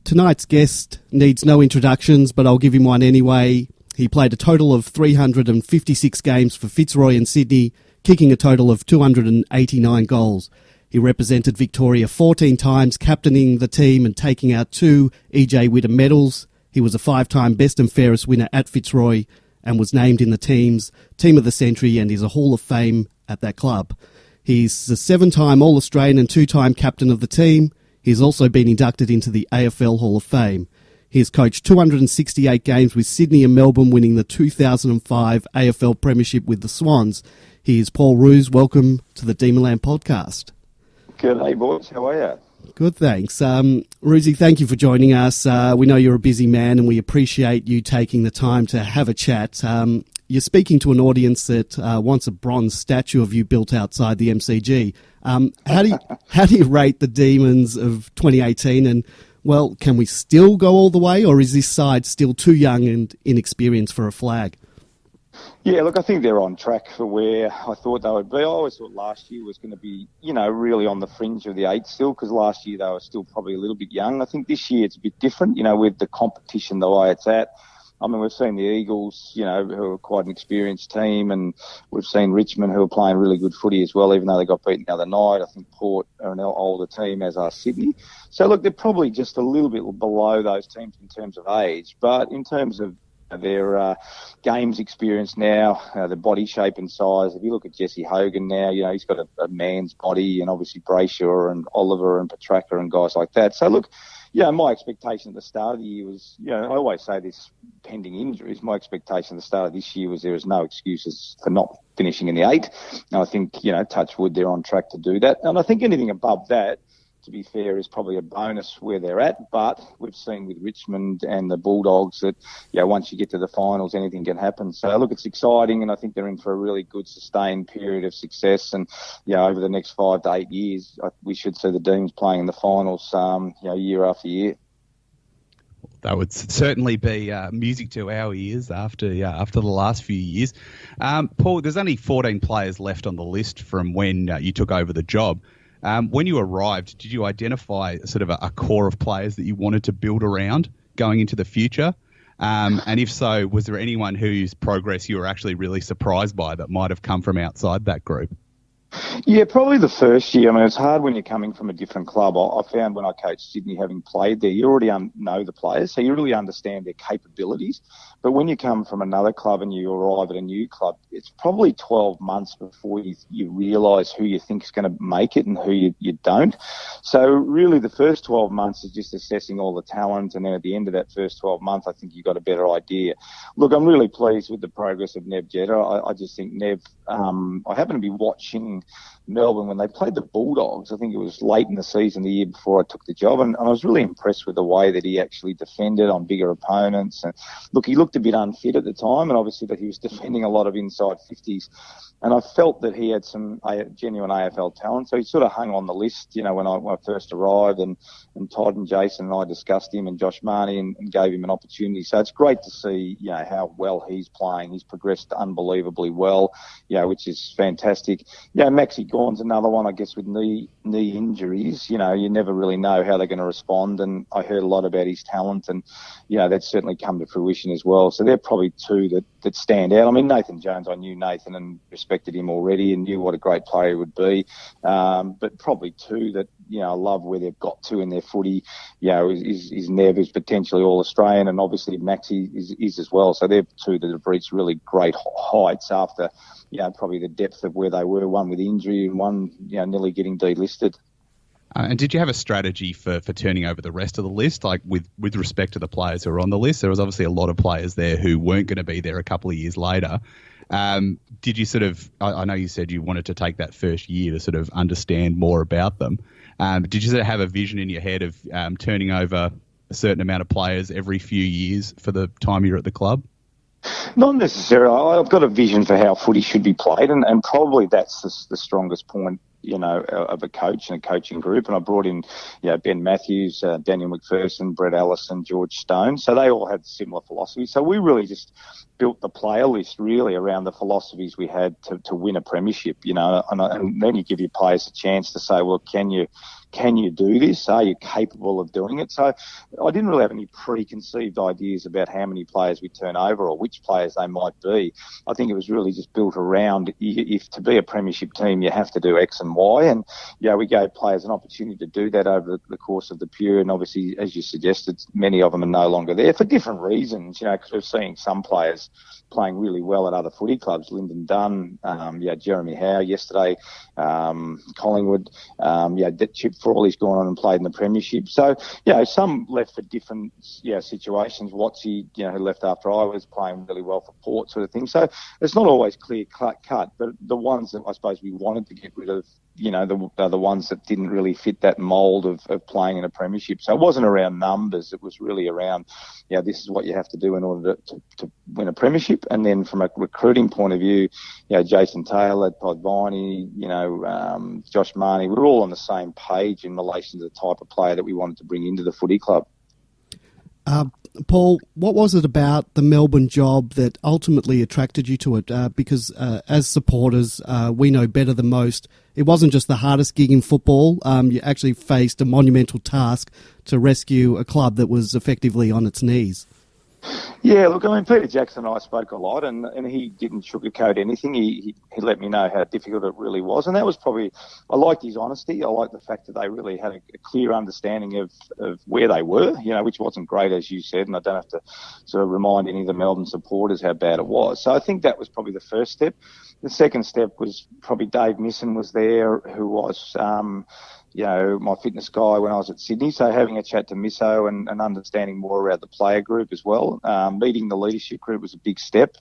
Tonight's guest needs no introductions, but I'll give him one anyway. He played a total of 356 games for Fitzroy and Sydney, kicking a total of 289 goals. He represented Victoria 14 times, captaining the team and taking out 2 E.J. Witter medals. He was a 5-time Best and Fairest winner at Fitzroy and was named in the team's Team of the Century and is a Hall of Fame at that club. He's a 7-time All-Australian and 2-time captain of the team. He's also been inducted into the AFL Hall of Fame. He has coached 268 games with Sydney and Melbourne, winning the 2005 AFL Premiership with the Swans. He is Paul Roos. Welcome to the Demonland podcast. G'day, boys. How are you? Good, thanks. Roosie, thank you for joining us. We know you're a busy man and we appreciate you taking the time to have a chat. You're speaking to an audience that wants a bronze statue of you built outside the MCG. How do you rate the Demons of 2018? And, well, can we still go all the way, or is this side still too young and inexperienced for a flag? Yeah, look, I think they're on track for where I thought they would be. I always thought last year was going to be, really on the fringe of the 8 still, because last year they were still probably a little bit young. I think this year it's a bit different, with the competition the way it's at. I mean, we've seen the Eagles, who are quite an experienced team, and we've seen Richmond, who are playing really good footy as well, even though they got beaten the other night. I think Port are an older team, as are Sydney. So, look, they're probably just a little bit below those teams in terms of age, but in terms of their games experience now, the body shape and size. If you look at Jesse Hogan now, he's got a man's body, and obviously Brayshaw and Oliver and Petrarca and guys like that. So, look, my expectation at the start of the year was, I always say this pending injuries, my expectation at the start of this year was there was no excuses for not finishing in the 8. And I think, touch wood, they're on track to do that. And I think anything above that, to be fair, is probably a bonus where they're at. But we've seen with Richmond and the Bulldogs that, once you get to the finals, anything can happen. So, look, it's exciting, and I think they're in for a really good, sustained period of success. And, over the next 5 to 8 years, we should see the Demons playing in the finals, year after year. That would certainly be music to our ears after the last few years. Paul, there's only 14 players left on the list from when you took over the job. When you arrived, did you identify sort of a core of players that you wanted to build around going into the future? And if so, was there anyone whose progress you were actually really surprised by that might have come from outside that group? Yeah, probably the first year. I mean, it's hard when you're coming from a different club. I found when I coached Sydney, having played there, you already know the players, so you really understand their capabilities. But when you come from another club and you arrive at a new club, it's probably 12 months before you realise who you think is going to make it and who you don't. So really the first 12 months is just assessing all the talent, and then at the end of that first 12 months, I think you've got a better idea. Look, I'm really pleased with the progress of Neville Jetta. I just think Nev, I happen to be watching Melbourne when they played the Bulldogs. I think it was late in the season, the year before I took the job, and I was really impressed with the way that he actually defended on bigger opponents. And look, he looked a bit unfit at the time, and obviously that he was defending a lot of inside 50s. And I felt that he had some genuine AFL talent, so he sort of hung on the list, when I first arrived, and Todd and Jason and I discussed him, and Josh Marnie, and gave him an opportunity. So it's great to see, how well he's playing. He's progressed unbelievably well, which is fantastic. 𝗟𝗄𝗀𝗁𝗀 Gawn's another one, I guess, with knee injuries. You never really know how they're going to respond, and I heard a lot about his talent, and, that's certainly come to fruition as well. So they're probably two that stand out. I mean, Nathan Jones, I knew Nathan and respected him already and knew what a great player he would be. But probably two that, I love where they've got to in their footy, is Nev, who's potentially All-Australian, and obviously 𝗟𝗄𝗀𝗁𝗀 is as well. So they're two that have reached really great heights after, probably the depth of where they were, one with injury and one, nearly getting delisted. And did you have a strategy for turning over the rest of the list, like with respect to the players who are on the list? There was obviously a lot of players there who weren't going to be there a couple of years later. Did you sort of, I know you said you wanted to take that first year to sort of understand more about them. Did you sort of have a vision in your head of turning over a certain amount of players every few years for the time you're at the club? Not necessarily. I've got a vision for how footy should be played, and probably that's the strongest point, of a coach and a coaching group. And I brought in, Ben Matthews, Daniel McPherson, Brett Allison, George Stone. So they all had similar philosophies. So we really just built the player list really around the philosophies we had to win a premiership, and then you give your players a chance to say, well, can you can you do this? Are you capable of doing it? So I didn't really have any preconceived ideas about how many players we turn over or which players they might be. I think it was really just built around, if to be a premiership team, you have to do X and Y. And, we gave players an opportunity to do that over the course of the period. And obviously, as you suggested, many of them are no longer there for different reasons, because we're seeing some players playing really well at other footy clubs. Lyndon Dunn, Jeremy Howe yesterday, Collingwood, Chip Frawley's gone on and played in the premiership. So, some left for different situations. 𝗟𝗶𝘀𝘁𝗃, who left after I was playing really well for Port, sort of thing. So it's not always clear cut, but the ones that I suppose we wanted to get rid of, the ones that didn't really fit that mould of playing in a premiership. So it wasn't around numbers. It was really around, this is what you have to do in order to win a premiership. And then from a recruiting point of view, Jason Taylor, 𝗟𝗶𝘀𝘁𝗃, Josh Marnie, we're all on the same page in relation to the type of player that we wanted to bring into the footy club. Paul, what was it about the Melbourne job that ultimately attracted you to it? Because as supporters, we know better than most. It wasn't just the hardest gig in football. You actually faced a monumental task to rescue a club that was effectively on its knees. Yeah, look, Peter Jackson and I spoke a lot, and he didn't sugarcoat anything. He let me know how difficult it really was, and that was probably, I liked his honesty. I liked the fact that they really had a clear understanding of where they were, which wasn't great, as you said, and I don't have to sort of remind any of the Melbourne supporters how bad it was. So I think that was probably the first step. The second step was probably Dave Misson was there, who was my fitness guy when I was at Sydney. So having a chat to Misso and understanding more about the player group as well. Meeting the leadership group was a big step.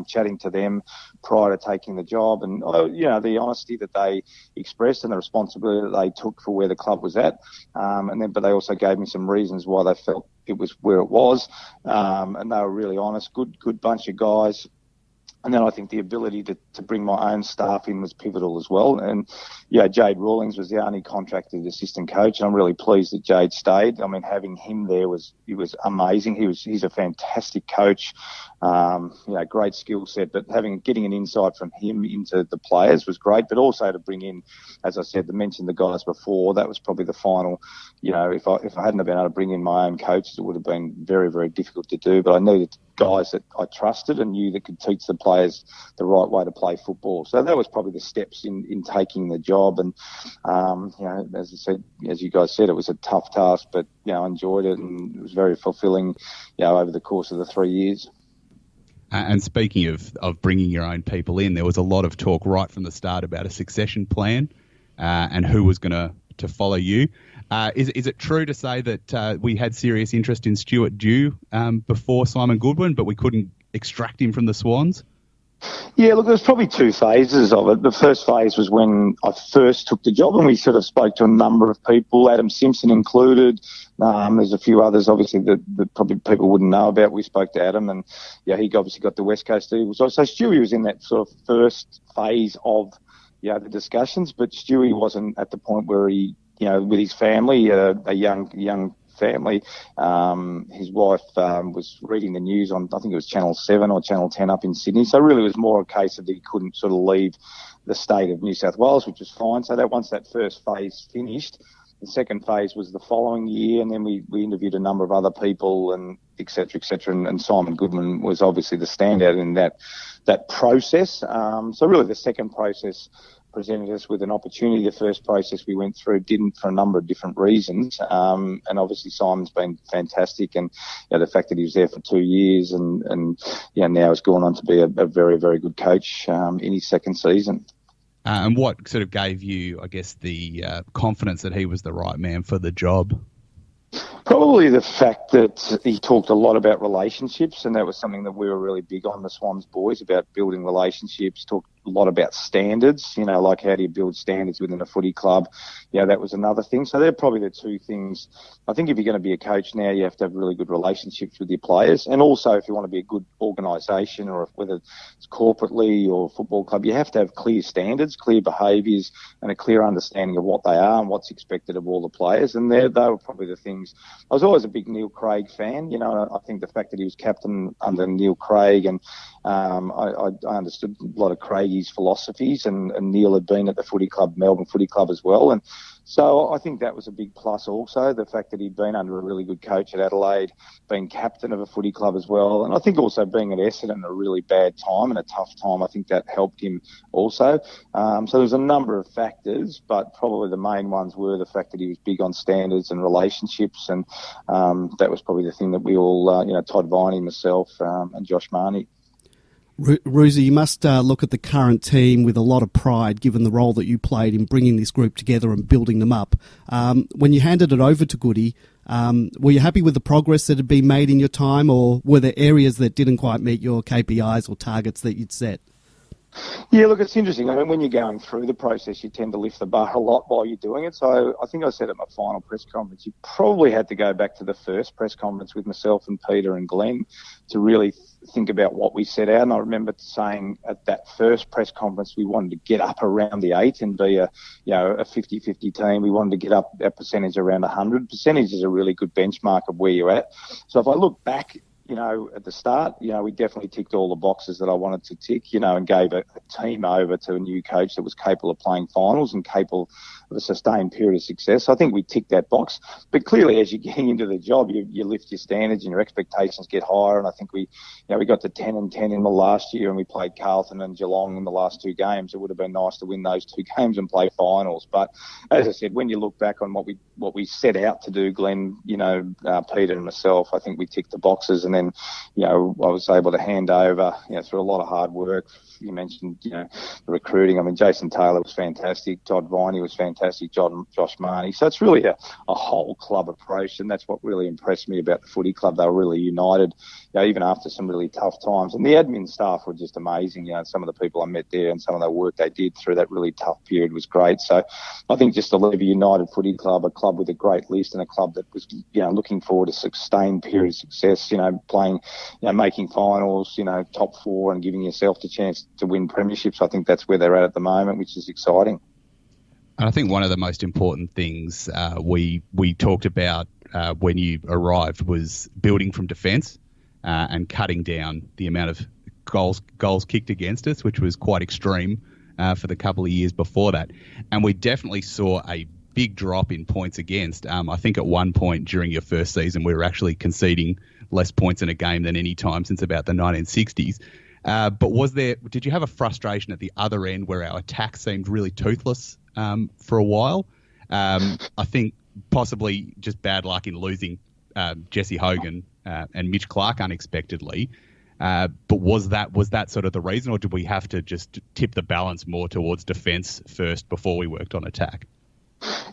Chatting to them prior to taking the job, and the honesty that they expressed and the responsibility that they took for where the club was at. But they also gave me some reasons why they felt it was where it was. And they were really honest, good bunch of guys. And then I think the ability to bring my own staff in was pivotal as well. And, Jade Rawlings was the only contracted assistant coach, and I'm really pleased that Jade stayed. Having him there was amazing. He's a fantastic coach, great skill set, but getting an insight from him into the players was great, but also to bring in, as I said, to mention the guys before, that was probably the final, if I hadn't been able to bring in my own coaches, it would have been very, very difficult to do, but I needed guys that I trusted and knew that could teach the players the right way to play football. So that was probably the steps in taking the job. And, as I said, as you guys said, it was a tough task, but, I enjoyed it, and it was very fulfilling, over the course of the 3 years. And speaking of bringing your own people in, there was a lot of talk right from the start about a succession plan and who was going to follow you. Is it true to say that we had serious interest in Stuart Dew before Simon Goodwin, but we couldn't extract him from the Swans? Yeah, look, there's probably two phases of it. The first phase was when I first took the job, and we sort of spoke to a number of people, Adam Simpson included. There's a few others, obviously, that probably people wouldn't know about. We spoke to Adam, and he obviously got the West Coast deal. So Stewie was in that sort of first phase of the discussions, but Stewie wasn't at the point where he, with his family, a young family. His wife was reading the news on, I think it was Channel 7 or Channel 10 up in Sydney. So really it was more a case of he couldn't sort of leave the state of New South Wales, which was fine. So that once that first phase finished, the second phase was the following year, and then we interviewed a number of other people and et cetera, and Simon Goodwin was obviously the standout in that process. So really the second process presented us with an opportunity. The first process we went through didn't, for a number of different reasons. And obviously Simon's been fantastic, and the fact that he was there for 2 years and now has gone on to be a very, very good coach in his second season. And what sort of gave you, I guess, the confidence that he was the right man for the job? Probably the fact that he talked a lot about relationships, and that was something that we were really big on, the Swans boys, about building relationships, talked a lot about standards, like how do you build standards within a footy club. That was another thing. So they're probably the two things. I think if you're going to be a coach now, you have to have really good relationships with your players. And also if you want to be a good organisation, or whether it's corporately or football club, you have to have clear standards, clear behaviours, and a clear understanding of what they are and what's expected of all the players. And they were probably the things. I was always a big Neil Craig fan, and I think the fact that he was captain under Neil Craig, and I understood a lot of Craig's philosophies, and Neil had been at the footy club, Melbourne Footy Club as well, and So I think that was a big plus also, the fact that he'd been under a really good coach at Adelaide, being captain of a footy club as well. And I think also being at Essendon at a really bad time and a tough time, I think that helped him also. So there's a number of factors, but probably the main ones were the fact that he was big on standards and relationships. And that was probably the thing that we all, 𝗨𝗏𝗀𝗀, myself and Josh Marnie. Roosy, you must look at the current team with a lot of pride, given the role that you played in bringing this group together and building them up. When you handed it over to Goody, were you happy with the progress that had been made in your time, or were there areas that didn't quite meet your KPIs or targets that you'd set? Yeah, look, it's interesting. I mean, when you're going through the process, you tend to lift the bar a lot while you're doing it. So I think I said at my final press conference, you probably had to go back to the first press conference with myself and Peter and Glenn to really think about what we set out. And I remember saying at that first press conference, we wanted to get up around the 8 and be a 50-50 team. We wanted to get up our percentage around 100. Percentage is a really good benchmark of where you're at. So if I look back, at the start, we definitely ticked all the boxes that I wanted to tick, and gave a team over to a new coach that was capable of playing finals and capable of a sustained period of success. So I think we ticked that box. But clearly, as you're getting into the job, you lift your standards and your expectations get higher. And I think we got to 10-10 in the last year, and we played Carlton and Geelong in the last 2 games. It would have been nice to win those 2 games and play finals. But as I said, when you look back on what we set out to do, Glenn, Peter and myself, I think we ticked the boxes. And then, I was able to hand over, through a lot of hard work. You mentioned, the recruiting. I mean, Jason Taylor was fantastic. 𝗨𝗏𝗀𝗀, was fantastic. Josh Marnie. So it's really a whole club approach, and that's what really impressed me about the footy club. They were really united, even after some really tough times. And the admin staff were just amazing. Some of the people I met there and some of the work they did through that really tough period was great. So I think just to leave a united footy club, a club with a great list, and a club that was, looking forward to sustained period of success, playing, making finals, top 4 and giving yourself the chance to win premierships. I think that's where they're at the moment, which is exciting. And I think one of the most important things we talked about when you arrived was building from defence and cutting down the amount of goals kicked against us, which was quite extreme for the couple of years before that. And we definitely saw a big drop in points against. I think at one point during your first season, we were actually conceding less points in a game than any time since about the 1960s. But did you have a frustration at the other end where our attack seemed really toothless for a while? I think possibly just bad luck in losing Jessie Hogan and Mitch Clark unexpectedly. But was that sort of the reason, or did we have to just tip the balance more towards defence first before we worked on attack?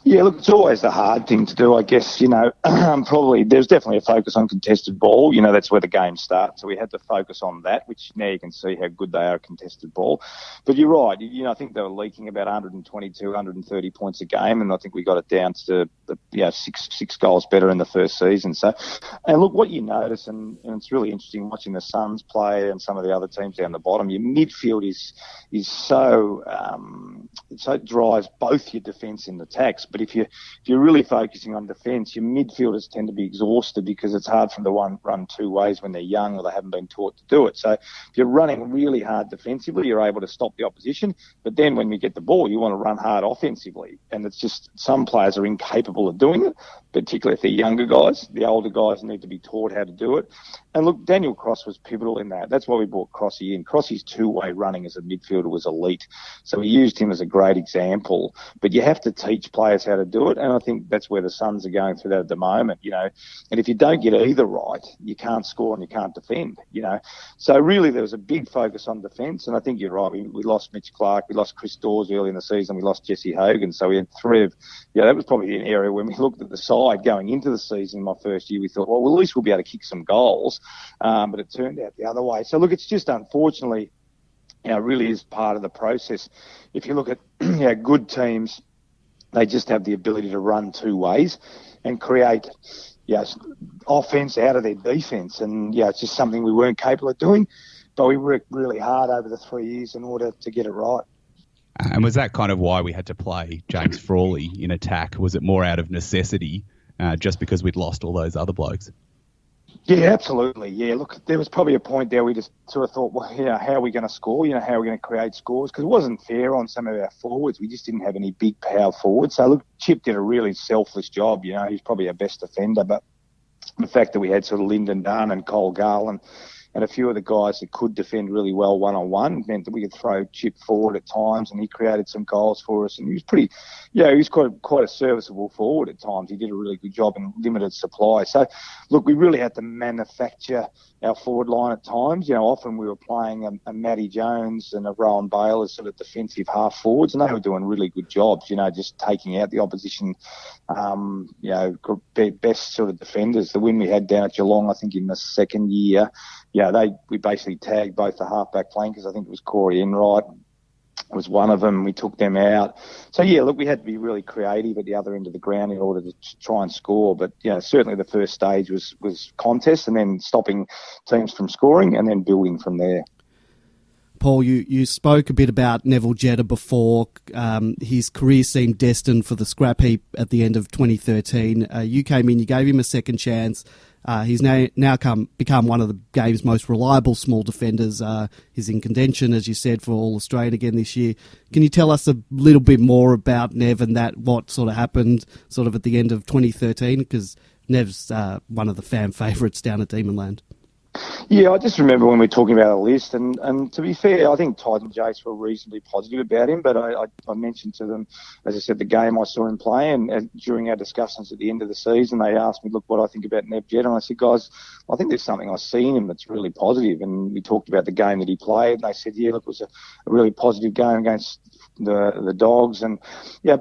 Yeah, look, it's always the hard thing to do, I guess. Probably there's definitely a focus on contested ball. That's where the game starts. So we had to focus on that, which now you can see how good they are at contested ball. But you're right. I think they were leaking about 122, 130 points a game, and I think we got it down to six goals better in the first season. So, and look, what you notice, and it's really interesting watching the Suns play and some of the other teams down the bottom. Your midfield is so drives both your defence and attacks. But if you're really focusing on defence, your midfielders tend to be exhausted because it's hard for them to run 2 ways when they're young or they haven't been taught to do it. So if you're running really hard defensively, you're able to stop the opposition. But then when we get the ball, you want to run hard offensively. And it's just some players are incapable of doing it, particularly if they're younger guys. The older guys need to be taught how to do it. And look, Daniel Cross was pivotal in that. That's why we brought Crossy in. Crossy's 2-way running as a midfielder was elite. So we used him as a great example. But you have to teach players how to do it, and I think that's where the Suns are going through that at the moment, And if you don't get either right, you can't score and you can't defend, So really there was a big focus on defence, and I think you're right. We lost Mitch Clark, we lost Chris Dawes early in the season, we lost Jessie Hogan, so we had 3 of, that was probably an area when we looked at the side going into the season my first year, we thought, well, at least we'll be able to kick some goals, but it turned out the other way. So look, it's just unfortunately, really is part of the process. If you look at good teams, they just have the ability to run 2 ways and create offence out of their defence. And, it's just something we weren't capable of doing, but we worked really hard over the 3 years in order to get it right. And was that kind of why we had to play James Frawley in attack? Was it more out of necessity just because we'd lost all those other blokes? Yeah, absolutely. Yeah, look, there was probably a point there we just sort of thought, well, how are we going to score? How are we going to create scores? Because it wasn't fair on some of our forwards. We just didn't have any big power forwards. So, look, Chip did a really selfless job. He's probably our best defender. But the fact that we had sort of Lyndon Dunn and Cole Garland and a few of the guys that could defend really well one-on-one meant that we could throw Chip forward at times, and he created some goals for us. And he was he was quite a serviceable forward at times. He did a really good job in limited supply. So, look, we really had to manufacture our forward line at times. Often we were playing a Matty Jones and a Rowan Bale as sort of defensive half forwards, and they were doing really good jobs, just taking out the opposition, best sort of defenders. The win we had down at Geelong, I think in the second year, we basically tagged both the halfback flankers. I think it was Corey Enright was one of them. We took them out. So, look, we had to be really creative at the other end of the ground in order to try and score. But, certainly the first stage was contest, and then stopping teams from scoring and then building from there. Paul, you spoke a bit about Neville Jetta before. His career seemed destined for the scrap heap at the end of 2013. You came in, you gave him a second chance. He's now become one of the game's most reliable small defenders. He's in contention, as you said, for All-Australian again this year. Can you tell us a little bit more about Nev and what sort of happened sort of at the end of 2013? Because Nev's one of the fan favourites down at Demonland. Yeah, I just remember when we were talking about a list, and to be fair, I think Tyson and Jace were reasonably positive about him, but I mentioned to them, as I said, the game I saw him play, and during our discussions at the end of the season, they asked me, look, what I think about Nev Jetta, and I said, guys, I think there's something I see in him that's really positive, and we talked about the game that he played, and they said, look, it was a really positive game against the Dogs, and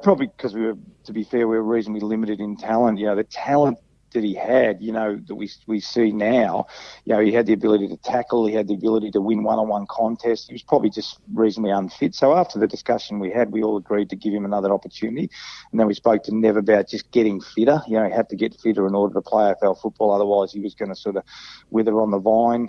probably because to be fair, we were reasonably limited in talent. The talent that he had, that we see now, he had the ability to tackle, he had the ability to win one-on-one contests. He was probably just reasonably unfit. So after the discussion we had, we all agreed to give him another opportunity. And then we spoke to Nev about just getting fitter. He had to get fitter in order to play AFL football. Otherwise, he was going to sort of wither on the vine,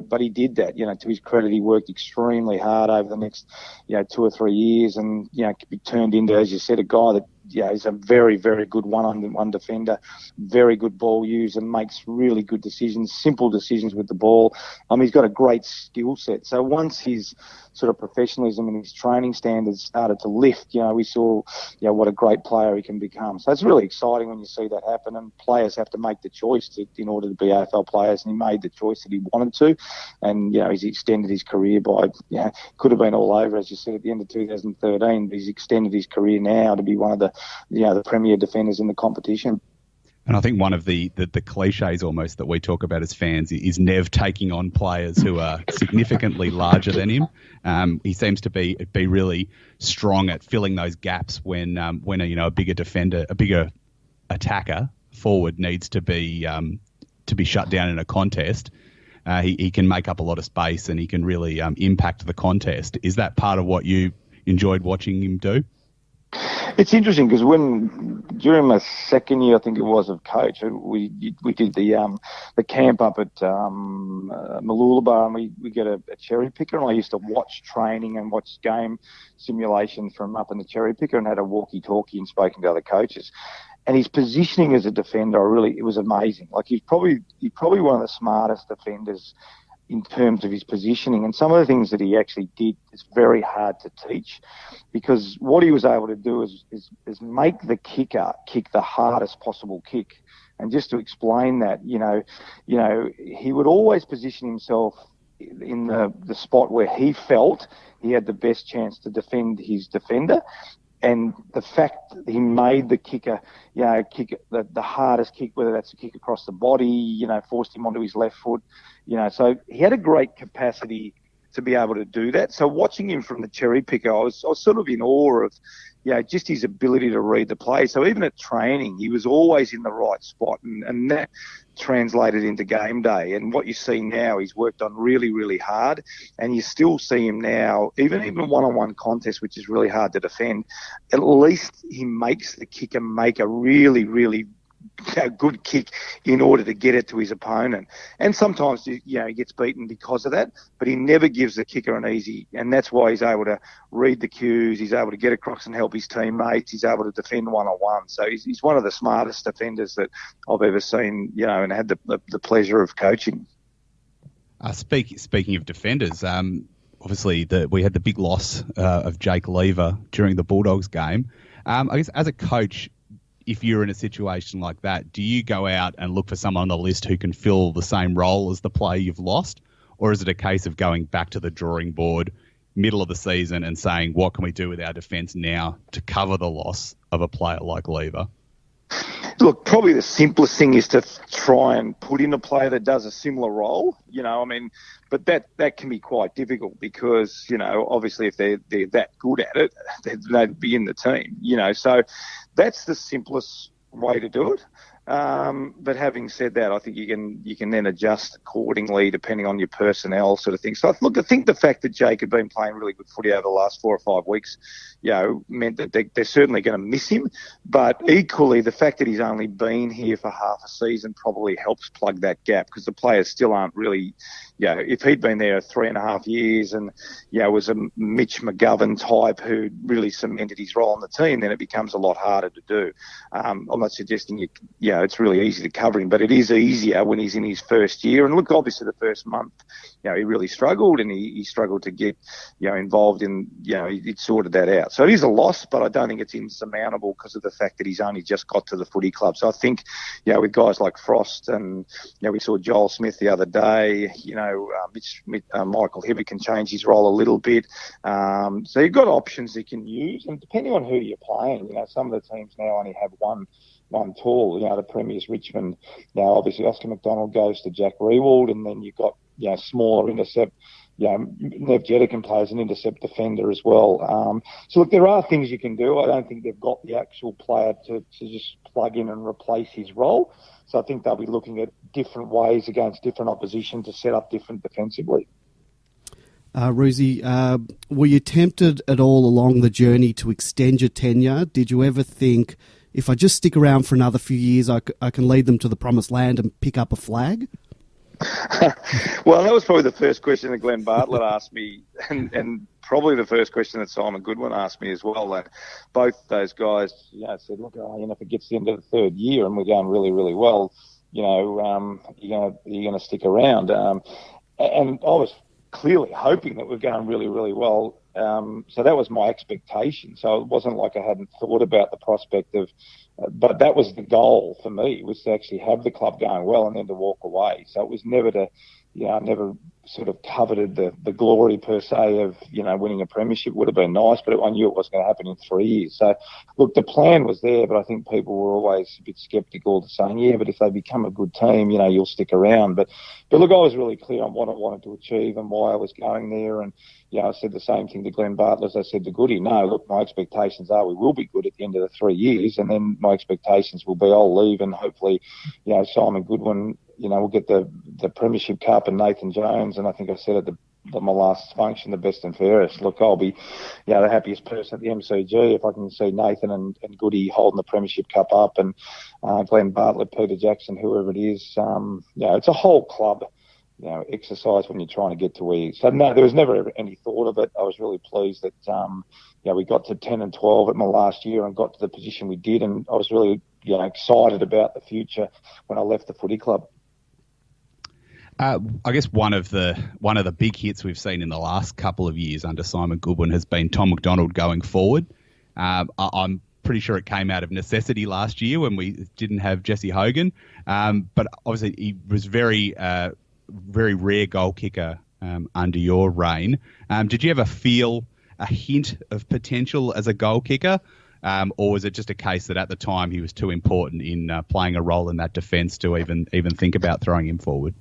but he did that. To his credit, he worked extremely hard over the next, 2 or 3 years, and, he turned into, as you said, a guy that, he's a very, very good one-on-one defender, very good ball user, makes really good decisions, simple decisions with the ball. He's got a great skill set. So once his sort of professionalism and his training standards started to lift, we saw, what a great player he can become. So it's really exciting when you see that happen, and players have to make the choice in order to be AFL players, and he made the choice that he wanted to, and, he's extended his career by, could have been all over, as you said, at the end of 2013, but he's extended his career now to be one of the premier defenders in the competition. And I think one of the cliches almost that we talk about as fans is Nev taking on players who are significantly larger than him. He seems to be really strong at filling those gaps when a bigger defender, a bigger attacker forward needs to be shut down in a contest. He can make up a lot of space, and he can really impact the contest. Is that part of what you enjoyed watching him do? It's interesting because during my second year, I think it was, of coach, we did the camp up at Mooloolaba, and we get a cherry picker, and I used to watch training and watch game simulations from up in the cherry picker, and had a walkie-talkie and spoken to other coaches. And his positioning as a defender, it was amazing. Like he's probably one of the smartest defenders in terms of his positioning, and some of the things that he actually did is very hard to teach, because what he was able to do is make the kicker kick the hardest possible kick. And just to explain that, he would always position himself in the spot where he felt he had the best chance to defend his defender. And the fact that he made the kicker, kick the hardest kick, whether that's a kick across the body, forced him onto his left foot, so he had a great capacity to be able to do that. So watching him from the cherry picker, I was sort of in awe of, just his ability to read the play. So even at training, he was always in the right spot, and that translated into game day. And what you see now, he's worked on really, really hard, and you still see him now, even one-on-one contest, which is really hard to defend, at least he makes the kicker make a really, really good kick in order to get it to his opponent. And sometimes, he gets beaten because of that, but he never gives the kicker an easy. And that's why he's able to read the cues. He's able to get across and help his teammates. He's able to defend one-on-one. So he's one of the smartest defenders that I've ever seen, and had the pleasure of coaching. Speaking of defenders, obviously we had the big loss of Jake Lever during the Bulldogs game. I guess as a coach, if you're in a situation like that, do you go out and look for someone on the list who can fill the same role as the player you've lost? Or is it a case of going back to the drawing board middle of the season and saying, what can we do with our defence now to cover the loss of a player like Lever? Look, probably the simplest thing is to try and put in a player that does a similar role, but that can be quite difficult because, obviously if they're that good at it, they'd be in the team, so that's the simplest way to do it. But having said that, I think you can then adjust accordingly depending on your personnel sort of thing. So I think the fact that Jake had been playing really good footy over the last 4 or 5 weeks, meant that they're certainly going to miss him. But equally, the fact that he's only been here for half a season probably helps plug that gap because the players still aren't really, if he'd been there 3.5 years and, was a Mitch McGovern type who really cemented his role on the team, then it becomes a lot harder to do. I'm not suggesting it's really easy to cover him, but it is easier when he's in his first year. And look, obviously the first month, he really struggled and he struggled to get, involved in, he'd sorted that out. So it is a loss, but I don't think it's insurmountable because of the fact that he's only just got to the footy club. So I think, with guys like Frost and, we saw Joel Smith the other day, Michael Hibbert can change his role a little bit. So you've got options you can use. And depending on who you're playing, some of the teams now only have one tall, the Premiers Richmond. Now, obviously, Oscar McDonald goes to Jack Riewoldt, and then you've got, smaller intercept. Neville Jetta can play as an intercept defender as well. So, look, there are things you can do. I don't think they've got the actual player to just plug in and replace his role. So I think they'll be looking at different ways against different opposition to set up different defensively. Roosy, were you tempted at all along the journey to extend your tenure? Did you ever think, if I just stick around for another few years, I can lead them to the promised land and pick up a flag? Well, that was probably the first question that Glenn Bartlett asked me, and probably the first question that Simon Goodwin asked me as well. And both those guys, said, look, if it gets to the end of the third year and we're going really, really well, you're going to stick around. And I was clearly hoping that we're going really, really well. So that was my expectation. So it wasn't like I hadn't thought about the prospect of, but that was the goal for me, was to actually have the club going well and then to walk away. So it was never to, I never sort of coveted the glory per se of, winning a premiership. Would have been nice, but I knew it wasn't going to happen in 3 years. So look, the plan was there, but I think people were always a bit sceptical to saying, but if they become a good team, you'll stick around. But look, I was really clear on what I wanted to achieve and why I was going there. And, I said the same thing to Glenn Bartlett as I said to Goody. No, look, my expectations are we will be good at the end of the 3 years. And then my expectations will be I'll leave and hopefully, Simon Goodwin, we'll get the Premiership Cup and Nathan Jones. And I think I said at my last function, the best and fairest. Look, I'll be, the happiest person at the MCG if I can see Nathan and Goody holding the Premiership Cup up and Glenn Bartlett, Peter Jackson, whoever it is. It's a whole club, exercise when you're trying to get to where you... So, no, there was never any thought of it. I was really pleased that, we got to 10 and 12 at my last year and got to the position we did. And I was really, excited about the future when I left the footy club. I guess one of the big hits we've seen in the last couple of years under Simon Goodwin has been Tom McDonald going forward. I'm pretty sure it came out of necessity last year when we didn't have Jesse Hogan, but obviously he was very rare goal kicker under your reign. Did you ever feel a hint of potential as a goal kicker, or was it just a case that at the time he was too important in playing a role in that defence to even think about throwing him forward?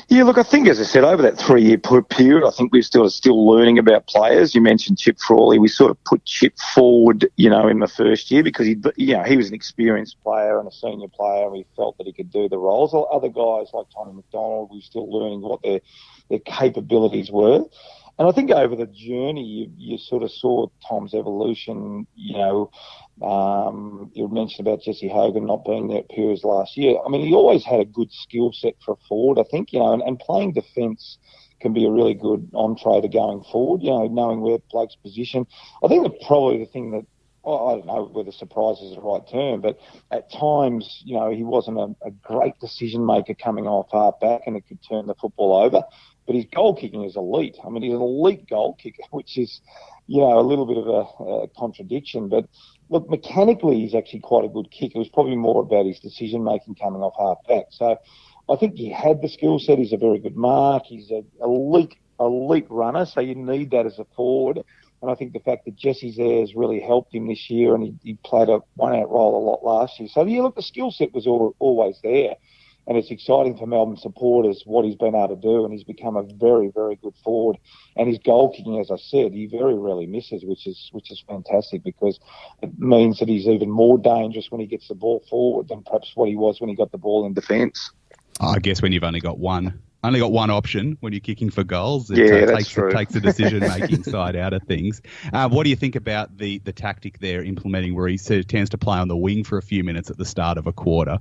Yeah, look, I think, as I said, over that 3-year period, I think we're still learning about players. You mentioned Chip Frawley. We sort of put Chip forward, in the first year because he was an experienced player and a senior player, and we felt that he could do the roles. Other guys like Tommy McDonald, we're still learning what their capabilities were. And I think over the journey, you sort of saw Tom's evolution. You mentioned about Jesse Hogan not being there at Perth last year. I mean, he always had a good skill set for a forward, I think, and playing defence can be a really good entree to going forward, knowing where blokes position. I think that probably the thing that, I don't know whether surprise is the right term, but at times, he wasn't a great decision maker coming off half back, and it could turn the football over. But his goal kicking is elite. I mean, he's an elite goal kicker, which is, a little bit of a contradiction. But look, mechanically, he's actually quite a good kicker. It was probably more about his decision making coming off half back. So I think he had the skill set. He's a very good mark. He's an elite runner. So you need that as a forward. And I think the fact that Jesse's there has really helped him this year, and he played a one-out role a lot last year. So, look, the skill set was always there. And it's exciting for Melbourne supporters what he's been able to do, and he's become a very, very good forward. And his goal kicking, as I said, he very rarely misses, which is fantastic, because it means that he's even more dangerous when he gets the ball forward than perhaps what he was when he got the ball in defence. I guess when you've only got one option when you're kicking for goals, it takes the decision-making side out of things. What do you think about the tactic they're implementing, where he tends to play on the wing for a few minutes at the start of a quarter?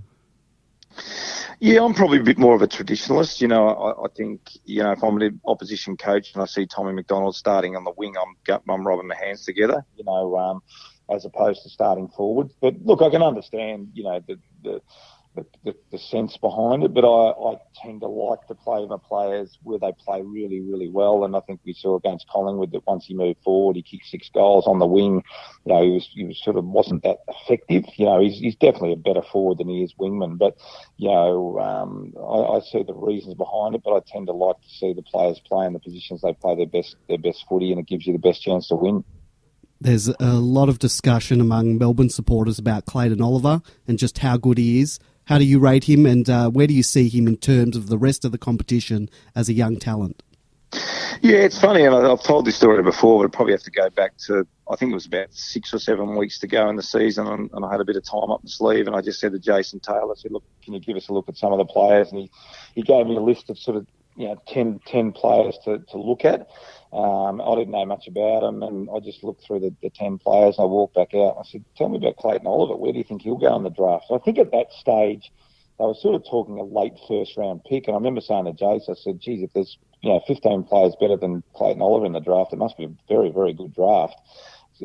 Yeah, I'm probably a bit more of a traditionalist. I think, if I'm an opposition coach and I see Tommy McDonald starting on the wing, I'm rubbing my hands together, as opposed to starting forward. But look, I can understand, the sense behind it, but I tend to like to play my players where they play really, really well. And I think we saw against Collingwood that once he moved forward, he kicked 6 goals on the wing. He was sort of wasn't that effective. He's definitely a better forward than he is wingman. But I see the reasons behind it, but I tend to like to see the players play in the positions they play their best footy, and it gives you the best chance to win. There's a lot of discussion among Melbourne supporters about Clayton Oliver and just how good he is. How do you rate him, and where do you see him in terms of the rest of the competition as a young talent? Yeah, it's funny, and I've told this story before, but I probably have to go back to, I think it was about 6 or 7 weeks to go in the season, and I had a bit of time up my sleeve, and I just said to Jason Taylor, I said, look, can you give us a look at some of the players? And he gave me a list of sort of 10 players to look at. I didn't know much about them, and I just looked through the 10 players. I walked back out and I said, tell me about Clayton Oliver. Where do you think he'll go in the draft? So I think at that stage, they were sort of talking a late first-round pick, and I remember saying to Jace, I said, geez, if there's 15 players better than Clayton Oliver in the draft, it must be a very, very good draft.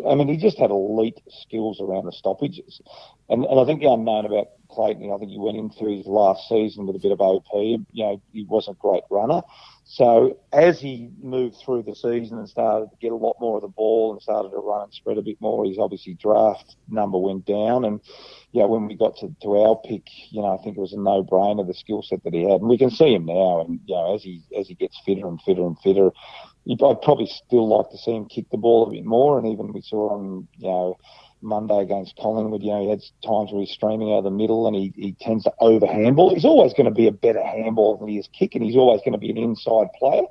I mean, he just had elite skills around the stoppages. And I think the unknown about Clayton, I think he went into his last season with a bit of OP. He wasn't a great runner. So as he moved through the season and started to get a lot more of the ball and started to run and spread a bit more, his obviously draft number went down. And, when we got to our pick, I think it was a no-brainer, the skill set that he had. And we can see him now. And, as he gets fitter and fitter and fitter, I'd probably still like to see him kick the ball a bit more. And even we saw him, Monday against Collingwood, he had times where he's streaming out of the middle, and he tends to over-handball. He's always going to be a better handball than he is kick, and he's always going to be an inside player.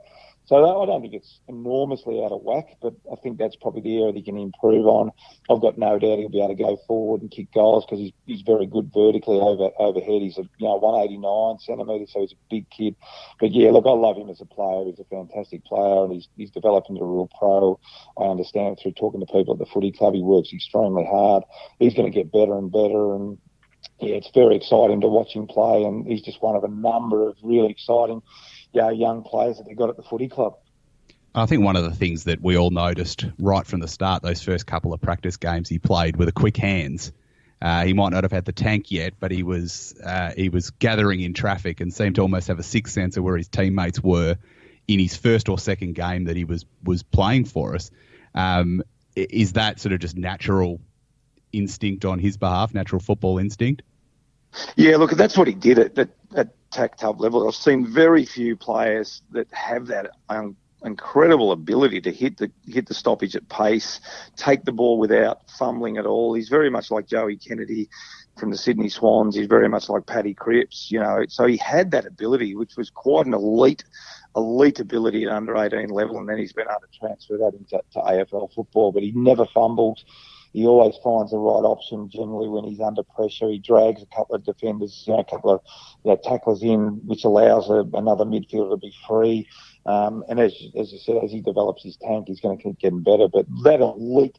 So I don't think it's enormously out of whack, but I think that's probably the area that he can improve on. I've got no doubt he'll be able to go forward and kick goals because he's very good vertically overhead. He's 189 centimetres, so he's a big kid. But yeah, look, I love him as a player. He's a fantastic player, and he's developed into a real pro. I understand through talking to people at the footy club, he works extremely hard. He's going to get better and better, and yeah, it's very exciting to watch him play, and he's just one of a number of really exciting young players that they got at the footy club. I think one of the things that we all noticed right from the start, those first couple of practice games he played, were the quick hands. He might not have had the tank yet, but he was gathering in traffic and seemed to almost have a sixth sense of where his teammates were in his first or second game that he was playing for us. Is that sort of just natural instinct on his behalf, natural football instinct? Yeah, look, that's what he did at TAC Tub level. I've seen very few players that have that incredible ability to hit the stoppage at pace, take the ball without fumbling at all. He's very much like Joey Kennedy from the Sydney Swans. He's very much like Paddy Cripps, So he had that ability, which was quite an elite ability at under 18 level, and then he's been able to transfer that into AFL football. But he never fumbles. He always finds the right option. Generally, when he's under pressure, he drags a couple of defenders, a couple of tacklers in, which allows another midfielder to be free. And as you said, as he develops his tank, he's going to keep getting better. But that elite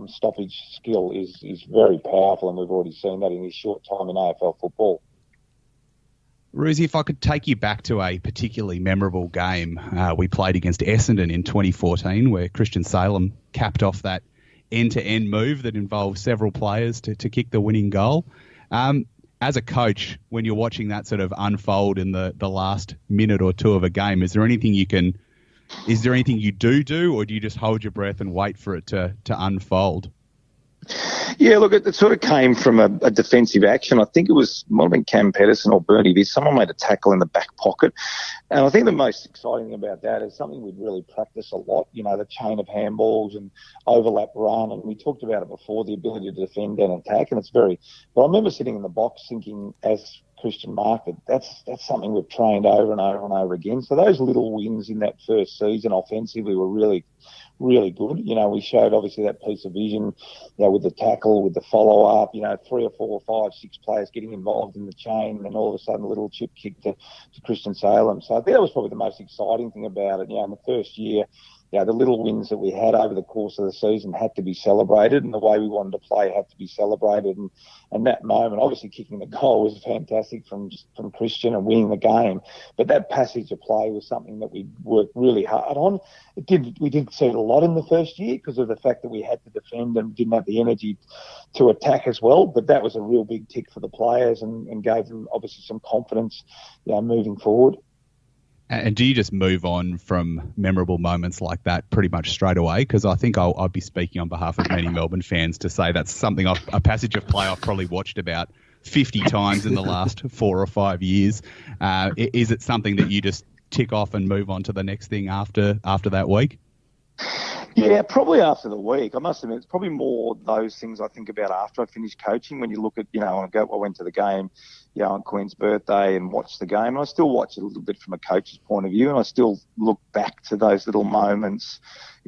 stoppage skill is very powerful, and we've already seen that in his short time in AFL football. Roos, if I could take you back to a particularly memorable game we played against Essendon in 2014, where Christian Salem capped off that end-to-end move that involved several players to kick the winning goal. As a coach, when you're watching that sort of unfold in the last minute or two of a game, is there anything you do, or do you just hold your breath and wait for it to unfold? Yeah, look, it sort of came from a defensive action. I think might have been Cam Pedersen or Bernie Viss. Someone made a tackle in the back pocket. And I think the most exciting thing about that is something we'd really practice a lot, the chain of handballs and overlap run. And we talked about it before, the ability to defend and attack. And but I remember sitting in the box thinking, as Christian market, that's something we've trained over and over and over again. So those little wins in that first season offensively were really, really good. We showed obviously that piece of vision, with the tackle, with the follow-up, 3 or 4 or 5, 6 players getting involved in the chain, and then all of a sudden a little chip kick to Christian Salem. So I think that was probably the most exciting thing about it. In the first year, the little wins that we had over the course of the season had to be celebrated, and the way we wanted to play had to be celebrated. And that moment, obviously kicking the goal was fantastic from Christian and winning the game. But that passage of play was something that we worked really hard on. We didn't see it a lot in the first year because of the fact that we had to defend and didn't have the energy to attack as well. But that was a real big tick for the players and gave them obviously some confidence, moving forward. And do you just move on from memorable moments like that pretty much straight away? Because I think I'll be speaking on behalf of many Melbourne fans to say that's something a passage of play I've probably watched about 50 times in the last 4 or 5 years. Is it something that you just tick off and move on to the next thing after that week? Yeah, probably after the week. I must admit, it's probably more those things I think about after I finish coaching. When you look at, I went to the game, on Queen's birthday and watched the game. And I still watch it a little bit from a coach's point of view, and I still look back to those little moments.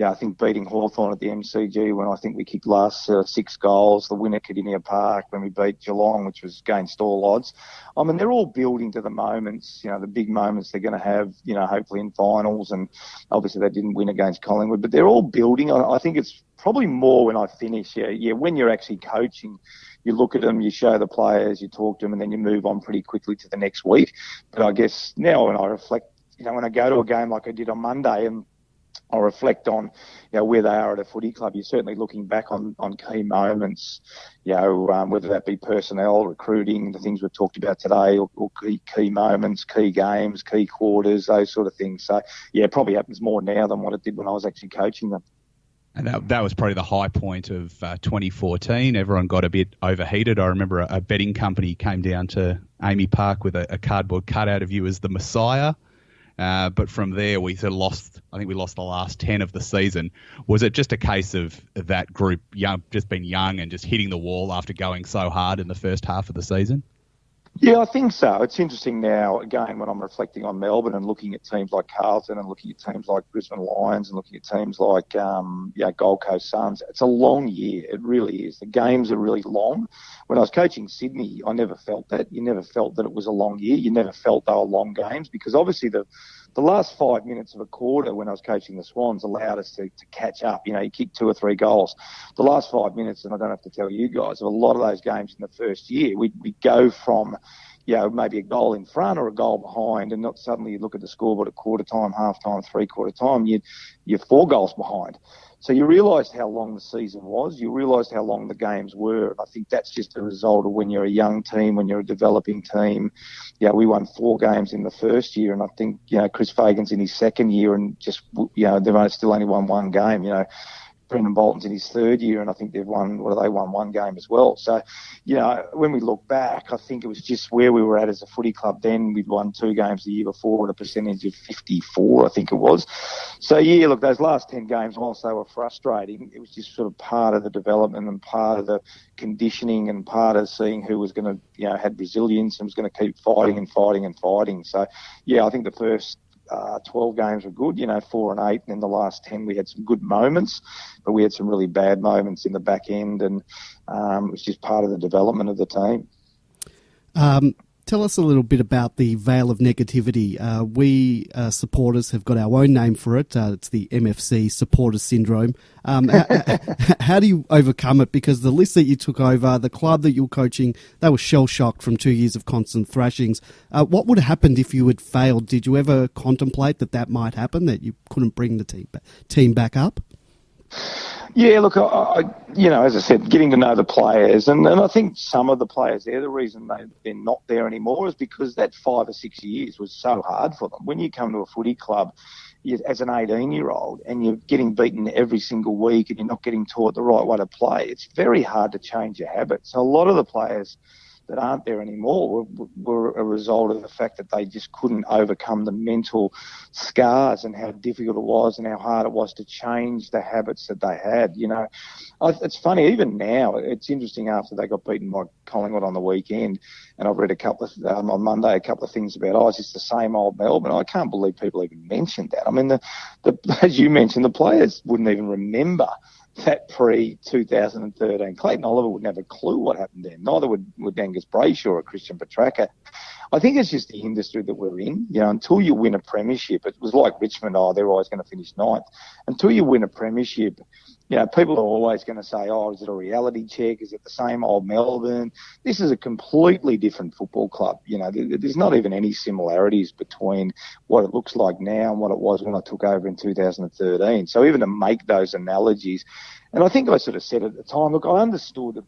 I think beating Hawthorn at the MCG when I think we kicked last 6 goals, the win at Kardinia Park when we beat Geelong, which was against all odds. I mean, they're all building to the moments, the big moments they're going to have, hopefully in finals. And obviously they didn't win against Collingwood, but they're all building. I think it's probably more when I finish. When you're actually coaching, you look at them, you show the players, you talk to them, and then you move on pretty quickly to the next week. But I guess now when I reflect, when I go to a game like I did on Monday and I reflect on, where they are at a footy club, you're certainly looking back on key moments, whether that be personnel, recruiting, the things we've talked about today, or key moments, key games, key quarters, those sort of things. So, it probably happens more now than what it did when I was actually coaching them. And that was probably the high point of 2014. Everyone got a bit overheated. I remember a betting company came down to Amy Park with a cardboard cutout of you as the Messiah. But from there, we sort of lost the last 10 of the season. Was it just a case of that group just being young and just hitting the wall after going so hard in the first half of the season? Yeah, I think so. It's interesting now, again, when I'm reflecting on Melbourne and looking at teams like Carlton and looking at teams like Brisbane Lions and looking at teams like Gold Coast Suns. It's a long year. It really is. The games are really long. When I was coaching Sydney, I never felt that. You never felt that it was a long year. You never felt they were long games because obviously the last 5 minutes of a quarter when I was coaching the Swans allowed us to catch up. You kick 2 or 3 goals. The last 5 minutes, and I don't have to tell you guys, of a lot of those games in the first year, we'd go from, maybe a goal in front or a goal behind, and not suddenly you look at the scoreboard at quarter time, half time, 3/4 time, you're 4 goals behind. So you realised how long the season was. You realised how long the games were. I think that's just a result of when you're a young team, when you're a developing team. We won 4 games in the first year, and I think, Chris Fagan's in his second year and just, they've still only won 1 game, Brendan Bolton's in his 3rd year, and I think they've won 1 game as well. So, when we look back, I think it was just where we were at as a footy club then. We'd won 2 games the year before at a percentage of 54, I think it was. So, look, those last 10 games, whilst they were frustrating, it was just sort of part of the development and part of the conditioning and part of seeing who was going to, had resilience and was going to keep fighting and fighting and fighting. So, I think the first 12 games were good, 4 and 8, and in the last 10 we had some good moments, but we had some really bad moments in the back end, and it was just part of the development of the team. Tell us a little bit about the Vale of Negativity. We supporters have got our own name for it. It's the MFC Supporters Syndrome. How do you overcome it? Because the list that you took over, the club that you were coaching, they were shell-shocked from 2 years of constant thrashings. What would have happened if you had failed? Did you ever contemplate that might happen, that you couldn't bring the team back up? Yeah, look, as I said, getting to know the players, and I think some of the players there, the reason they're not there anymore is because that 5 or 6 years was so hard for them. When you come to a footy club as an 18-year-old and you're getting beaten every single week and you're not getting taught the right way to play, it's very hard to change your habits. So a lot of the players that aren't there anymore were a result of the fact that they just couldn't overcome the mental scars and how difficult it was and how hard it was to change the habits that they had. It's funny, even now, it's interesting after they got beaten by Collingwood on the weekend, and I've read on Monday a couple of things about, it's just the same old Melbourne. I can't believe people even mentioned that. I mean, as you mentioned, the players wouldn't even remember that pre-2013. Clayton Oliver wouldn't have a clue what happened then. Neither would 𝗟𝗶𝘀𝘁𝗃 or Christian Petracca. I think it's just the industry that we're in. Until you win a premiership, it was like Richmond, they're always going to finish ninth. Until you win a premiership, people are always going to say, is it a reality check? Is it the same old Melbourne? This is a completely different football club. There's not even any similarities between what it looks like now and what it was when I took over in 2013. So even to make those analogies, and I think I sort of said at the time, look, I understood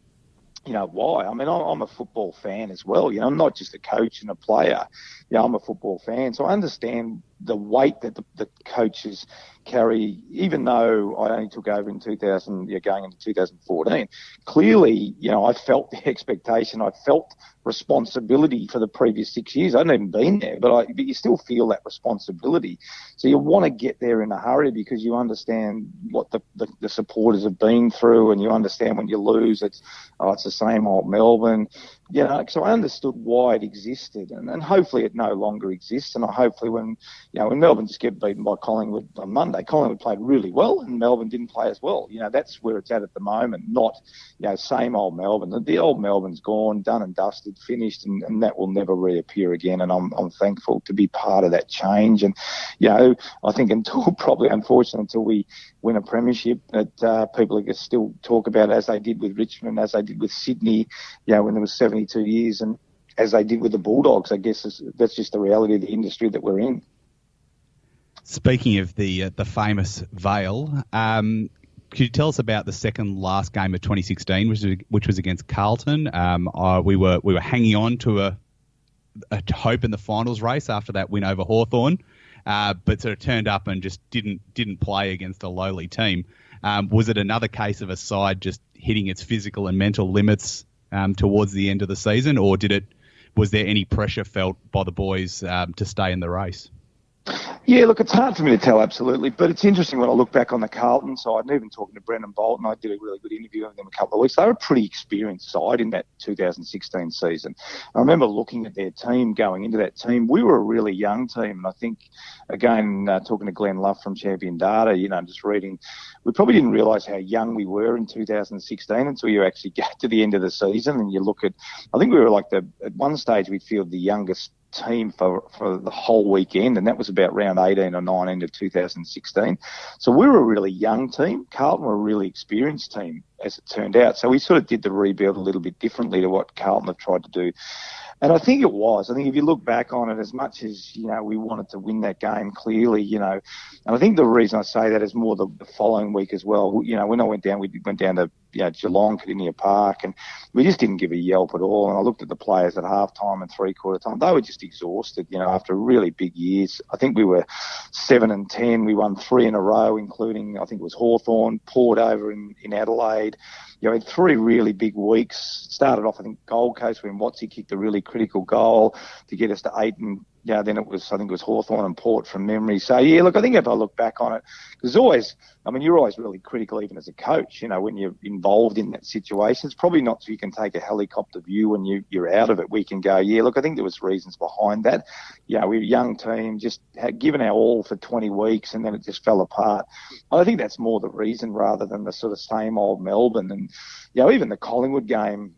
why. I mean, I'm a football fan as well. I'm not just a coach and a player. I'm a football fan. So I understand the weight that the coaches carry, even though I only took over in going into 2014. Clearly, I felt the expectation. I felt responsibility for the previous 6 years. I hadn't even been there, but you still feel that responsibility. So you want to get there in a hurry because you understand what the supporters have been through, and you understand when you lose, it's the same old Melbourne. So I understood why it existed, and hopefully it no longer exists. And hopefully when Melbourne just get beaten by Collingwood on Monday, Collingwood played really well and Melbourne didn't play as well. That's where it's at the moment, not, same old Melbourne. The old Melbourne's gone, done and dusted, finished, and that will never reappear again. And I'm thankful to be part of that change. And, I think until we win a premiership, that people are going to still talk about it as they did with Richmond, as they did with Sydney, when there was 72 years, and as they did with the Bulldogs. I guess that's just the reality of the industry that we're in. Speaking of the famous Vale, could you tell us about the second last game of 2016, which was against Carlton? We were hanging on to a hope in the finals race after that win over Hawthorn, but sort of turned up and just didn't play against a lowly team. Was it another case of a side just hitting its physical and mental limits towards the end of the season, or was there any pressure felt by the boys to stay in the race? Yeah, look, it's hard for me to tell, absolutely. But it's interesting when I look back on the Carlton side, and even talking to Brendan Bolton, I did a really good interview with them a couple of weeks. They were a pretty experienced side in that 2016 season. I remember looking at their team going into that team. We were a really young team. And I think, again, talking to Glenn Luff from Champion Data, just reading, we probably didn't realise how young we were in 2016 until you actually get to the end of the season and you look at, I think we were like at one stage we'd feel the youngest team for the whole weekend, and that was about round 18 or 19 of 2016. So we were a really young team. Carlton were a really experienced team, as it turned out. So we sort of did the rebuild a little bit differently to what Carlton have tried to do. And I think if you look back on it, as much as, we wanted to win that game clearly, and I think the reason I say that is more the following week as well. When I went down, we went down to, Geelong, Kardinia Park, and we just didn't give a yelp at all. And I looked at the players at halftime and three-quarter time. They were just exhausted, after really big years. I think we were 7-10. We won 3 in a row, including, I think it was Hawthorn, Port over in Adelaide. We had 3 really big weeks. Started off, I think, Gold Coast when 𝗟𝗏𝘀𝘁𝗃 kicked a really critical goal to get us to 8, and then it was Hawthorn and Port from memory. So, look, I think if I look back on it, there's always, you're always really critical even as a coach, when you're involved in that situation. It's probably not so you can take a helicopter view when you're out of it. We can go, look, I think there was reasons behind that. We were a young team, just had given our all for 20 weeks and then it just fell apart. I think that's more the reason rather than the sort of same old Melbourne. And, even the Collingwood game,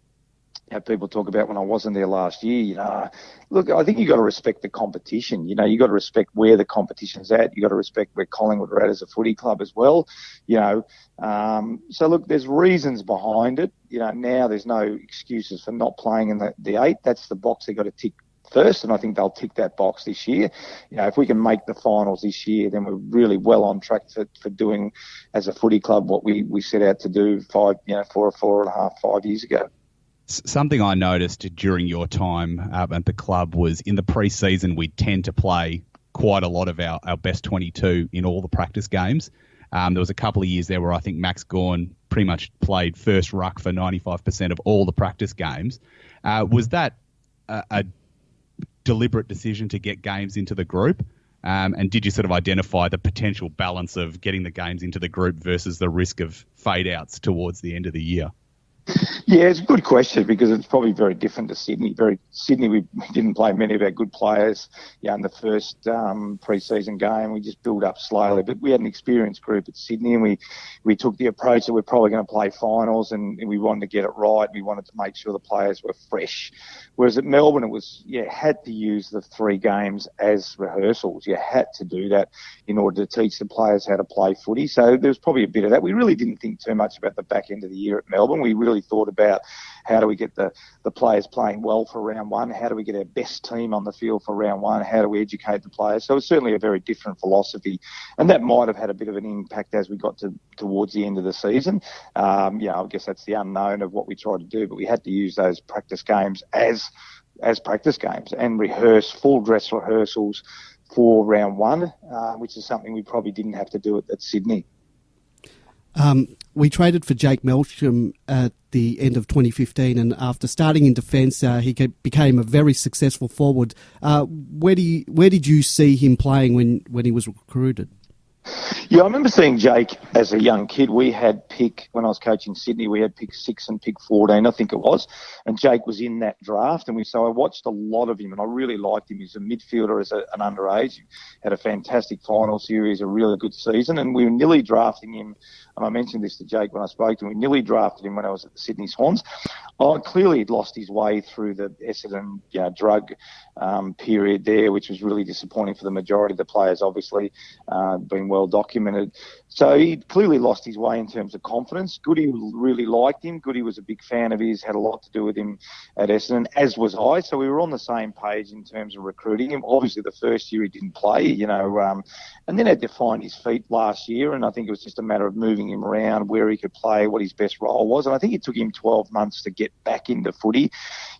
people talk about when I wasn't there last year, look, I think you've got to respect the competition. You've got to respect where the competition's at. You've got to respect where Collingwood are at as a footy club as well. So look, there's reasons behind it. Now there's no excuses for not playing in the 8. That's the box they've got to tick first, and I think they'll tick that box this year. If we can make the finals this year, then we're really well on track for doing as a footy club what we set out to do 4.5, 5 years ago. Something I noticed during your time at the club was in the pre-season we tend to play quite a lot of our best 22 in all the practice games. There was a couple of years there where I think Max Gawn pretty much played first ruck for 95% of all the practice games. Was that a deliberate decision to get games into the group? And did you sort of identify the potential balance of getting the games into the group versus the risk of fade-outs towards the end of the year? Yeah, it's a good question because it's probably very different to Sydney. Sydney, we didn't play many of our good players in the first pre-season game. We just built up slowly. But we had an experienced group at Sydney, and we took the approach that we're probably going to play finals, and we wanted to get it right. We wanted to make sure the players were fresh. Whereas at Melbourne, it was, had to use the 3 games as rehearsals. You had to do that in order to teach the players how to play footy. So there was probably a bit of that. We really didn't think too much about the back end of the year at Melbourne. We really thought about how do we get the players playing well for round 1, how do we get our best team on the field for round 1, how do we educate the players. So it's certainly a very different philosophy, and that might have had a bit of an impact as we got towards the end of the season. I guess that's the unknown of what we tried to do, but we had to use those practice games as practice games and rehearse full dress rehearsals for round 1, which is something we probably didn't have to do at Sydney. We traded for Jake Melton at the end of 2015, and after starting in defence, he became a very successful forward. Where did you see him playing when he was recruited? Yeah, I remember seeing Jake as a young kid. We had when I was coaching Sydney, we had pick 6 and pick 14, I think it was. And Jake was in that draft. And so I watched a lot of him and I really liked him. He's a midfielder as an underage. He had a fantastic final series, a really good season. And we were nearly drafting him. And I mentioned this to Jake when I spoke to him. We nearly drafted him when I was at the Sydney Swans. Clearly he'd lost his way through the Essendon drug period there, which was really disappointing for the majority of the players, obviously, been well documented. So he clearly lost his way in terms of confidence. Goody really liked him. Goody was a big fan of his, had a lot to do with him at Essendon, as was I. So we were on the same page in terms of recruiting him. Obviously, the first year he didn't play, and then had to find his feet last year. And I think it was just a matter of moving him around, where he could play, what his best role was. And I think it took him 12 months to get back into footy,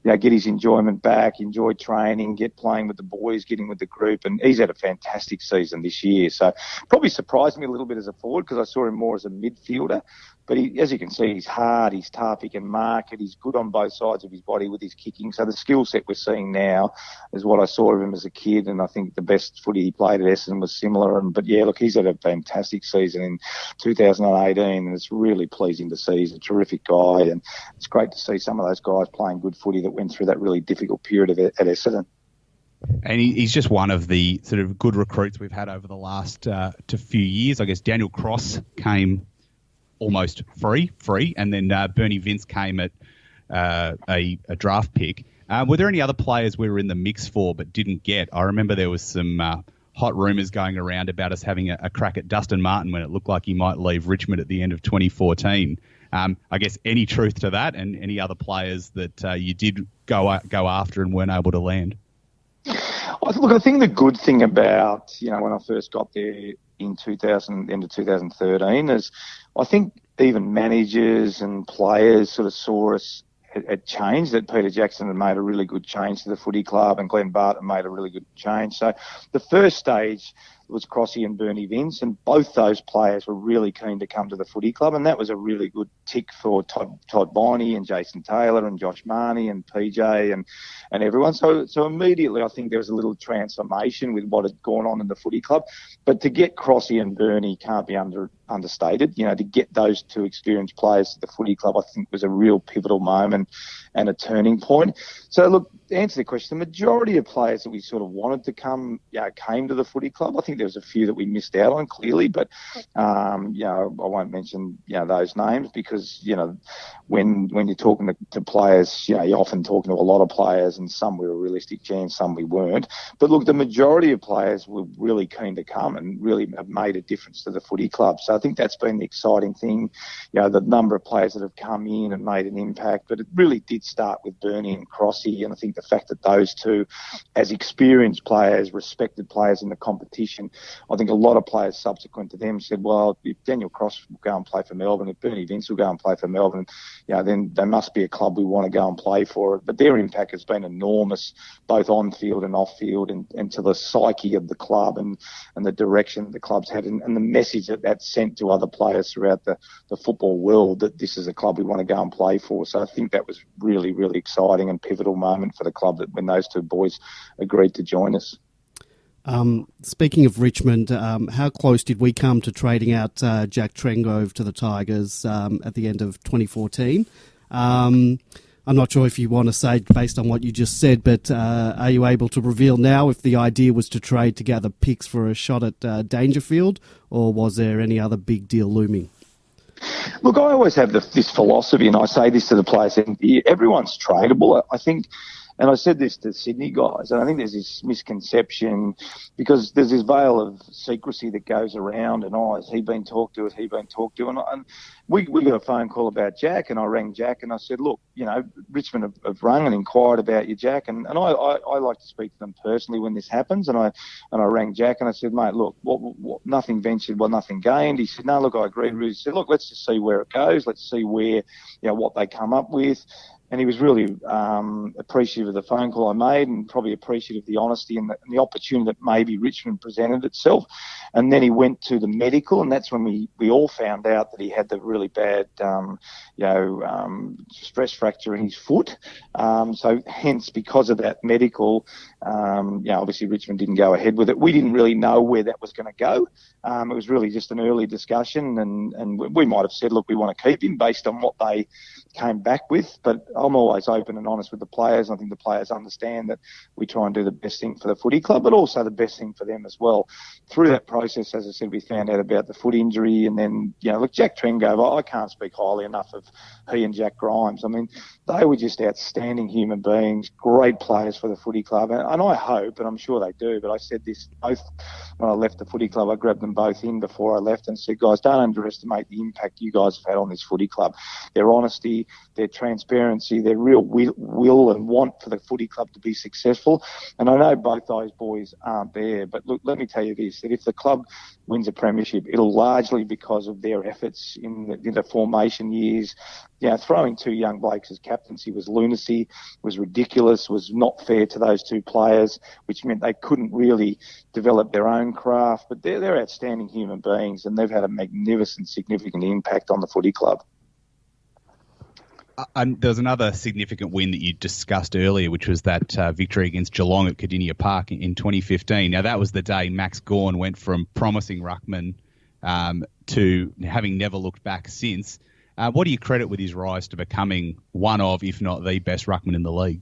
get his enjoyment back, enjoy training, get playing with the boys, getting with the group. And he's had a fantastic season this year. So probably surprised me a little bit as a forward because I saw him more as a midfielder. But as you can see, he's hard, he's tough, he can mark it, he's good on both sides of his body with his kicking. So the skill set we're seeing now is what I saw of him as a kid, and I think the best footy he played at Essendon was similar. But he's had a fantastic season in 2018, and it's really pleasing to see. He's a terrific guy, and it's great to see some of those guys playing good footy that went through that really difficult period at Essendon. And he's just one of the sort of good recruits we've had over the last few years. I guess Daniel Cross came almost free, and then Bernie Vince came at a draft pick. Were there any other players we were in the mix for but didn't get? I remember there was some hot rumours going around about us having a crack at Dustin Martin when it looked like he might leave Richmond at the end of 2014. I guess any truth to that, and any other players that you did go after and weren't able to land? Look, I think the good thing about, when I first got there in 2000, end of 2013, is I think even managers and players sort of saw us had changed, that Peter Jackson had made a really good change to the footy club and Glenn Barton made a really good change. So the first stage was Crossy and Bernie Vince, and both those players were really keen to come to the footy club, and that was a really good tick for Todd Viney and Jason Taylor and Josh Marnie and PJ and everyone. So immediately I think there was a little transformation with what had gone on in the footy club. But to get Crossy and Bernie can't be understated. To get those two experienced players to the footy club, I think was a real pivotal moment. and a turning point. So look, to answer the question, the majority of players that we sort of wanted to come, came to the footy club. I think there was a few that we missed out on clearly, but I won't mention those names because when you're talking to players, you're often talking to a lot of players, and some we were realistic chance, some we weren't. But look, the majority of players were really keen to come and really have made a difference to the footy club. So I think that's been the exciting thing, the number of players that have come in and made an impact. But it really did start with Bernie and 𝗨cie, and I think the fact that those two, as experienced players, respected players in the competition, I think a lot of players subsequent to them said, well, if Daniel Cross will go and play for Melbourne, if Bernie Vince will go and play for Melbourne, then they must be a club we want to go and play for it. But their impact has been enormous, both on field and off field, and to the psyche of the club and the direction the club's had, and the message that sent to other players throughout the football world that this is a club we want to go and play for. So I think that was really, really exciting and pivotal moment for the club that when those two boys agreed to join us. Speaking of Richmond, how close did we come to trading out Jack Trengove to the Tigers at the end of 2014? I'm not sure if you want to say based on what you just said, but are you able to reveal now if the idea was to trade to gather picks for a shot at Dangerfield, or was there any other big deal looming? Look, I always have this philosophy, and I say this to the players, everyone's tradable. I think, and I said this to Sydney guys, and I think there's this misconception because there's this veil of secrecy that goes around, and has he been talked to, has he been talked to? And we got a phone call about Jack, and I rang Jack and I said, look, Richmond have rung and inquired about you, Jack, and I like to speak to them personally when this happens, and I rang Jack and I said, mate, look, what nothing ventured, nothing gained. He said, no, look, I agree. He said, look, let's just see where it goes. Let's see where, what they come up with. And he was really appreciative of the phone call I made, and probably appreciative of the honesty and the opportunity that maybe Richmond presented itself. And then he went to the medical, and that's when we all found out that he had the really bad, stress fracture in his foot. So hence, because of that medical, obviously Richmond didn't go ahead with it. We didn't really know where that was going to go. It was really just an early discussion, and we might have said, look, we want to keep him based on what they came back with. But I'm always open and honest with the players. I think the players understand that we try and do the best thing for the footy club, but also the best thing for them as well. Through that process, as I said, we found out about the foot injury, and then, look, Jack Trengove, I can't speak highly enough of he and Jack Grimes. I mean, they were just outstanding human beings, great players for the footy club, and I hope, and I'm sure they do, but I said this both when I left the footy club. I grabbed them both in before I left and said, guys, don't underestimate the impact you guys have had on this footy club. Their honesty, their transparency, their real will and want for the footy club to be successful. And I know both those boys aren't there, but look, let me tell you this, that if the club wins a premiership, it'll largely because of their efforts in the formation years. Throwing two young blokes as captaincy was lunacy, was ridiculous, was not fair to those two players, which meant they couldn't really develop their own craft. But they're outstanding human beings, and they've had a magnificent, significant impact on the footy club. And there was another significant win that you discussed earlier, which was that victory against Geelong at Cardinia Park in 2015. Now, that was the day Max Gawn went from promising ruckman to having never looked back since. What do you credit with his rise to becoming one of, if not the best ruckman in the league?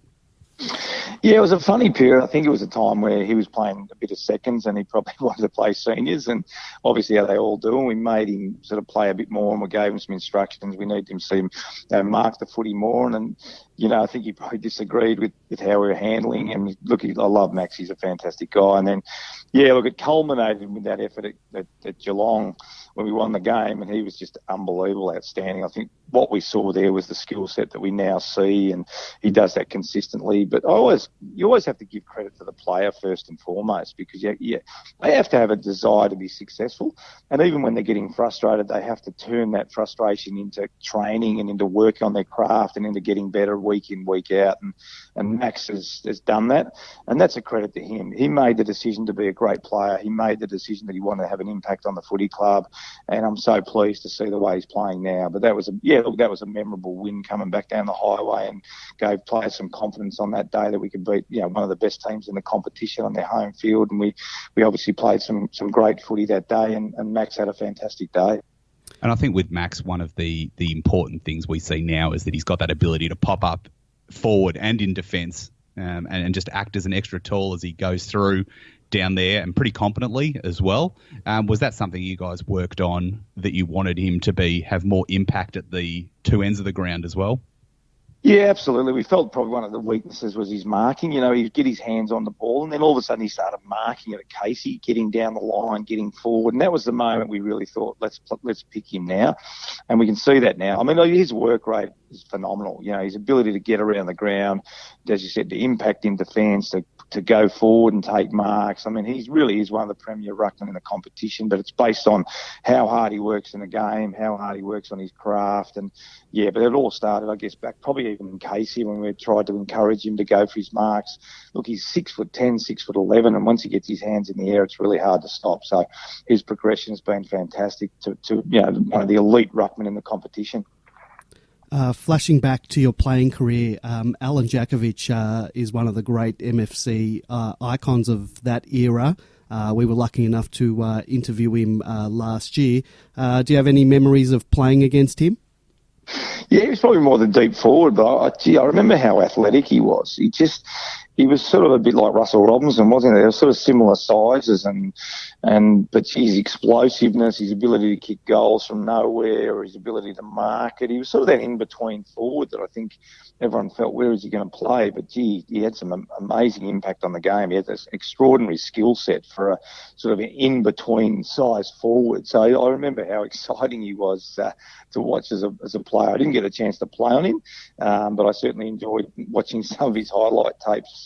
Yeah, it was a funny period. I think it was a time where he was playing a bit of seconds and he probably wanted to play seniors, and obviously how they all do. And we made him sort of play a bit more, and we gave him some instructions. We need him to see him mark the footy more. And I think he probably disagreed with how we were handling him. Look, I love Max. He's a fantastic guy. And then, it culminated with that effort at Geelong when we won the game, and he was just unbelievable, outstanding. I think what we saw there was the skill set that we now see, and he does that consistently. But you always have to give credit to the player first and foremost, because they have to have a desire to be successful, and even when they're getting frustrated, they have to turn that frustration into training and into work on their craft and into getting better week in, week out. And Max has done that, and that's a credit to him. He made the decision to be a great player. He made the decision that he wanted to have an impact on the footy club, and I'm so pleased to see the way he's playing now. But that was a memorable win coming back down the highway, and gave players some confidence on that day that we could beat one of the best teams in the competition on their home field. And we obviously played some great footy that day, and Max had a fantastic day. And I think with Max, one of the important things we see now is that he's got that ability to pop up forward and in defence, and just act as an extra tool as he goes through down there, and pretty competently as well. Was that something you guys worked on, that you wanted him to have more impact at the two ends of the ground as well? Yeah, absolutely. We felt probably one of the weaknesses was his marking. He'd get his hands on the ball, and then all of a sudden he started marking it at 𝗪cie, getting down the line, getting forward. And that was the moment we really thought, let's pick him now. And we can see that now. I mean, his work rate is phenomenal. His ability to get around the ground, as you said, to impact in defence, to go forward and take marks. I mean, he really is one of the premier ruckmen in the competition, but it's based on how hard he works in the game, how hard he works on his craft. And yeah, but it all started, I guess, back probably even in 𝗪cie, when we tried to encourage him to go for his marks. Look, he's 6'10", 6'11", and once he gets his hands in the air, it's really hard to stop. So his progression has been fantastic to one of the elite ruckmen in the competition. Flashing back to your playing career, Alec Djokovic is one of the great MFC icons of that era. We were lucky enough to interview him last year. Do you have any memories of playing against him? Yeah, he was probably more the deep forward, but I remember how athletic he was. He was sort of a bit like Russell Robinson, wasn't he? They were sort of similar sizes, but his explosiveness, his ability to kick goals from nowhere, or his ability to mark it, he was sort of that in-between forward that I think everyone felt, where is he going to play? But gee, he had some amazing impact on the game. He had this extraordinary skill set for a sort of an in-between size forward. So I remember how exciting he was to watch as a player. I didn't get a chance to play on him, but I certainly enjoyed watching some of his highlight tapes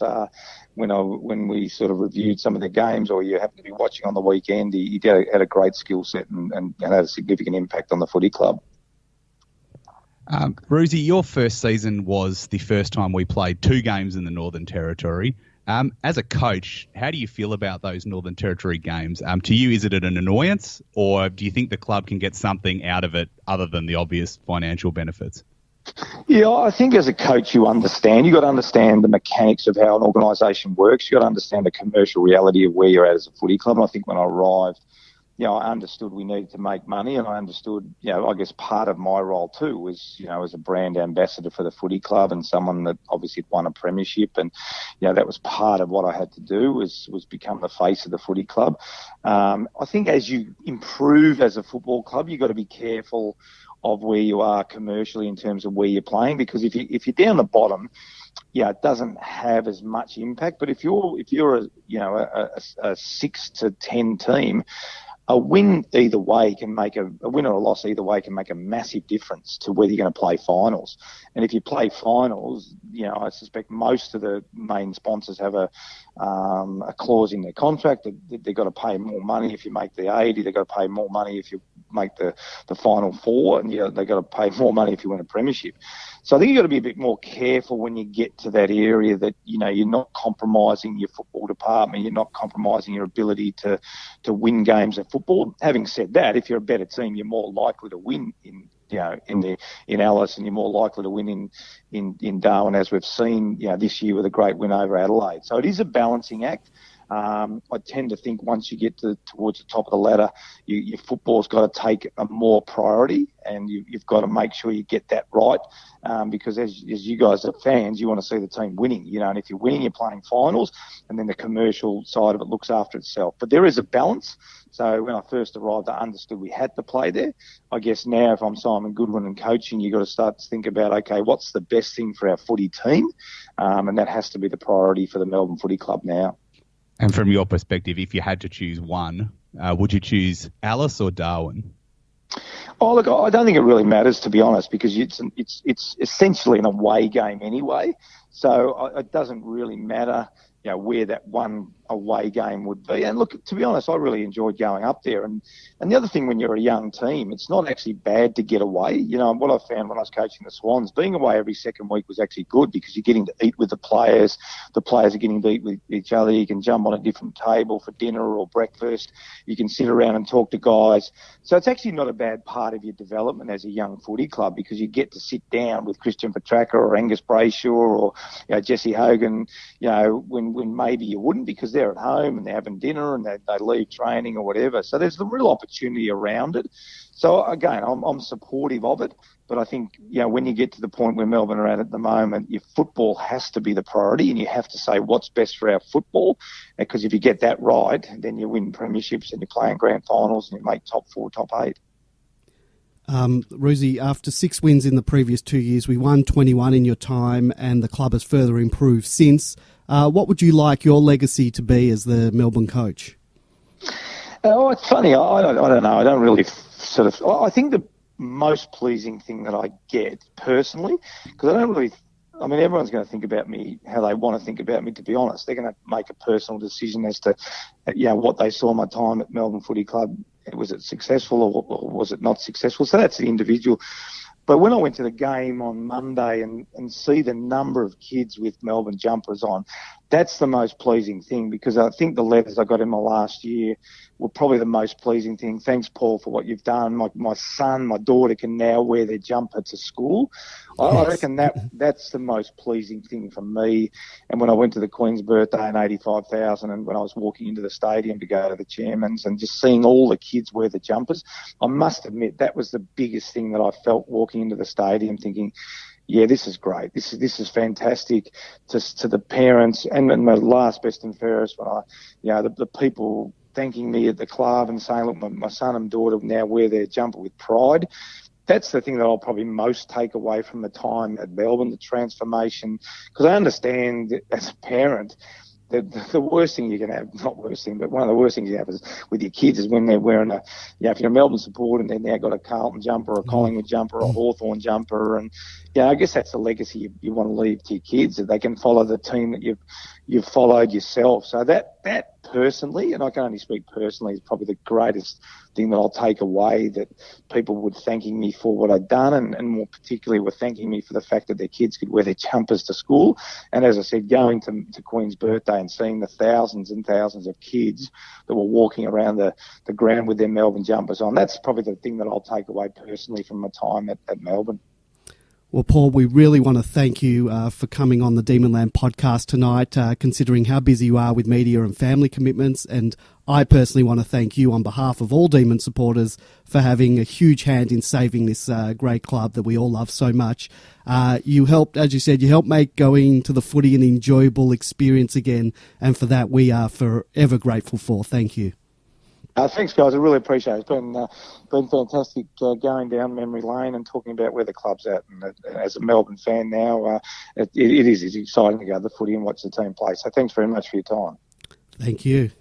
when we sort of reviewed some of the games, or you happen to be watching on the weekend. He had a great skill set and had a significant impact on the footy club. Roosy, your first season was the first time we played 2 games in the Northern Territory. As a coach, how do you feel about those Northern Territory games? To you, is it an annoyance, or do you think the club can get something out of it other than the obvious financial benefits? Yeah, I think as a coach you've got to understand the mechanics of how an organisation works. You've got to understand the commercial reality of where you're at as a footy club. And I think when I arrived, I understood we needed to make money, and I understood, I guess part of my role too was, as a brand ambassador for the footy club and someone that obviously had won a premiership, and, that was part of what I had to do was become the face of the footy club. I think as you improve as a football club, you've got to be careful of where you are commercially in terms of where you're playing, because if you're down the bottom, it doesn't have as much impact. But if you're a 6 to 10 team, a win either way can make a win or a loss either way can make a massive difference to whether you're going to play finals. And if you play finals, I suspect most of the main sponsors have a clause in their contract that they've got to pay more money if you make the 80. They've got to pay more money if you make the Final Four, and they've got to pay more money if you win a premiership. So I think you've got to be a bit more careful when you get to that area, that you're not compromising your football department, you're not compromising your ability to win games of football. Having said that, if you're a better team, you're more likely to win in Alice, and you're more likely to win in Darwin, as we've seen this year with a great win over Adelaide. So it is a balancing act. I tend to think once you get towards the top of the ladder, your football's got to take a more priority, and you've got to make sure you get that right, because as you guys are fans, you want to see the team winning, and if you're winning, you're playing finals, and then the commercial side of it looks after itself. But there is a balance. So when I first arrived, I understood we had to play there. I guess now, if I'm Simon Goodwin and coaching, you've got to start to think about, okay, what's the best thing for our footy team? And that has to be the priority for the Melbourne Footy Club now. And from your perspective, if you had to choose one, would you choose Alice or Darwin? Oh, look, I don't think it really matters, to be honest, because it's essentially an away game anyway. So it doesn't really matter, where that one away game would be. And look, to be honest, I really enjoyed going up there. And the other thing, when you're a young team, it's not actually bad to get away. What I found when I was coaching the Swans, being away every second week was actually good, because you're getting to eat with the players are getting to eat with each other, you can jump on a different table for dinner or breakfast, you can sit around and talk to guys. So it's actually not a bad part of your development as a young footy club, because you get to sit down with Christian Petracca or Angus Brayshaw or Jesse Hogan, when maybe you wouldn't, because they're at home and they're having dinner and they leave training or whatever. So there's the real opportunity around it. So again, I'm supportive of it, but I think, when you get to the point where Melbourne are at the moment, your football has to be the priority, and you have to say what's best for our football, because if you get that right, then you win premierships and you play in grand finals and you make top 4, top 8. Roosy, after 6 wins in the previous 2 years, we won 21 in your time, and the club has further improved since. What would you like your legacy to be as the Melbourne coach? Oh, it's funny. I don't know. I don't really I think the most pleasing thing that I get personally, because everyone's going to think about me how they want to think about me, to be honest. They're going to make a personal decision as to, what they saw my time at Melbourne Footy Club. Was it successful or was it not successful? So that's the individual. But when I went to the game on Monday and see the number of kids with Melbourne jumpers on, that's the most pleasing thing, because I think the letters I got in my last year were probably the most pleasing thing. Thanks, Paul, for what you've done. My son, my daughter can now wear their jumper to school. Yes. I reckon that's the most pleasing thing for me. And when I went to the Queen's birthday and 85,000, and when I was walking into the stadium to go to the chairman's and just seeing all the kids wear the jumpers, I must admit that was the biggest thing that I felt walking into the stadium, thinking, yeah, this is great. This is fantastic. To the parents and my last, best and fairest, when the people thanking me at the club and saying, look, my son and daughter now wear their jumper with pride. That's the thing that I'll probably most take away from the time at Melbourne, the transformation, because I understand as a parent that the worst thing you can have, not worst thing, but one of the worst things you have is with your kids is when they're wearing if you're a Melbourne supporter and they've now got a Carlton jumper or a Collingwood jumper or a Hawthorn jumper, and I guess that's the legacy you want to leave to your kids, that they can follow the team that you've followed yourself. So that personally, and I can only speak personally, is probably the greatest thing that I'll take away, that people were thanking me for what I'd done, and more particularly were thanking me for the fact that their kids could wear their jumpers to school. And as I said, going to Queen's birthday and seeing the thousands and thousands of kids that were walking around the ground with their Melbourne jumpers on, that's probably the thing that I'll take away personally from my time at Melbourne. Well, Paul, we really want to thank you for coming on the Demonland podcast tonight, considering how busy you are with media and family commitments. And I personally want to thank you on behalf of all Demon supporters for having a huge hand in saving this great club that we all love so much. You helped, as you said, make going to the footy an enjoyable experience again. And for that, we are forever grateful for. Thank you. Thanks, guys. I really appreciate it. It's been fantastic going down memory lane and talking about where the club's at. And as a Melbourne fan now, it's exciting to go to the footy and watch the team play. So thanks very much for your time. Thank you.